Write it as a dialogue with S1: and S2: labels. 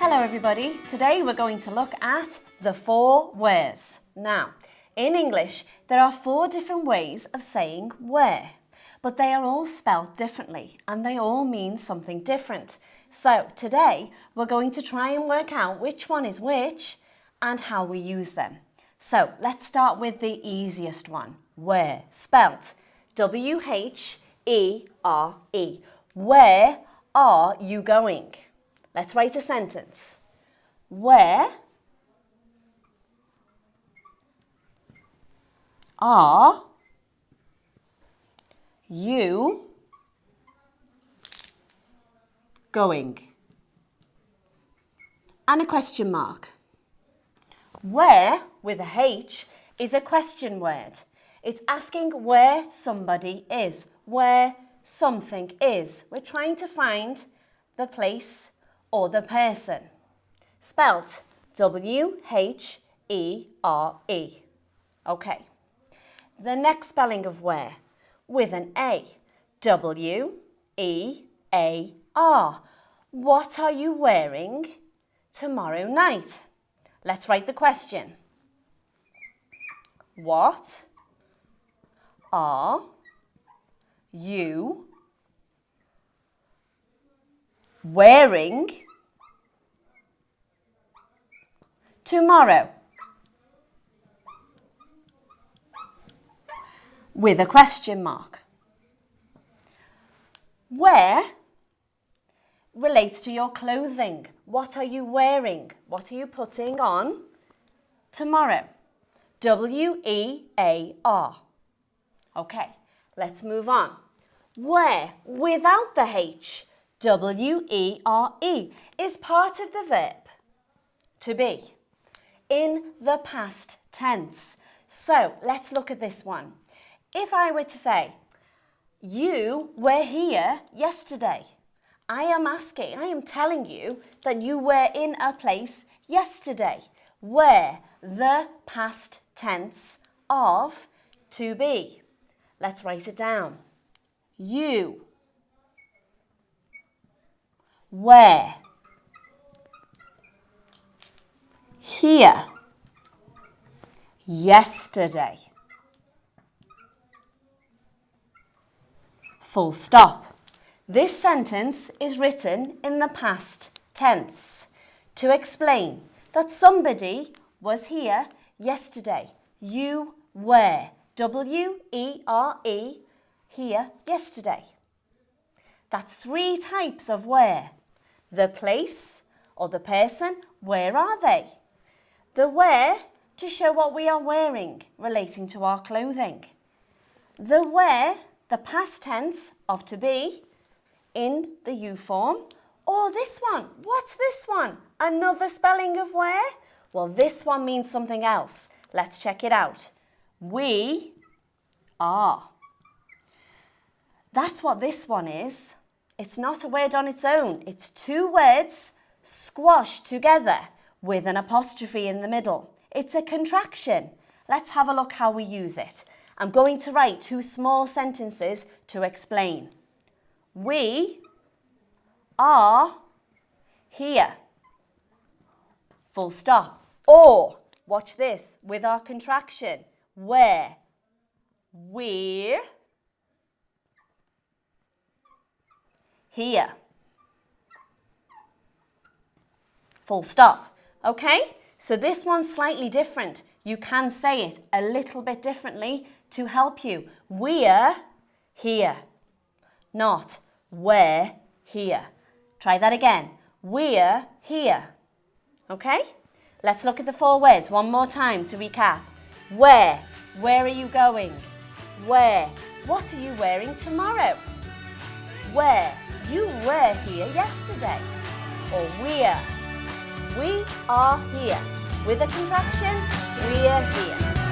S1: Hello everybody, today we're going to look at the 4 wheres. Now, in English, there are 4 different ways of saying where, but they are all spelled differently and they all mean something different. So today, we're going to try and work out which one is which and how we use them. So let's start with the easiest one, where, spelt W-H-E-R-E. Where are you going? Let's write a sentence. Where are you going? And a question mark. Where, with a H, is a question word. It's asking where somebody is, where something is. We're trying to find the place or the person. Spelt W-H-E-R-E. Okay. The next spelling of where, with an A. W-E-A-R. What are you wearing tomorrow night? Let's write the question. What are you wearing tomorrow? With a question mark. Where relates to your clothing. What are you wearing? What are you putting on tomorrow? W-E-A-R. Okay, let's move on. Where, without the H, W-E-R-E, is part of the verb to be in the past tense. So let's look at this one. If I were to say, you were here yesterday, I am telling you that you were in a place yesterday. Where, the past tense of to be. Let's write it down. You were here yesterday. Full stop. This sentence is written in the past tense to explain that somebody was here yesterday. You were, W-E-R-E, here yesterday. That's 3 types of where. The place or the person, where are they? The where, to show what we are wearing, relating to our clothing. The where, the past tense of to be, in the you form. Or this one, what's this one? Another spelling of where? Well, this one means something else. Let's check it out. We are. That's what this one is. It's not a word on its own. It's 2 words squashed together with an apostrophe in the middle. It's a contraction. Let's have a look how we use it. I'm going to write 2 small sentences to explain. We are here. Full stop. Or, watch this, with our contraction. Where? We're here. Full stop. Okay? So this one's slightly different. You can say it a little bit differently to help you. We're here. Not we're here. Try that again. We're here. Okay? Let's look at the 4 words one more time to recap. Where are you going? Where, what are you wearing tomorrow? Where, you were here yesterday. Or we are here. With a contraction, we're here.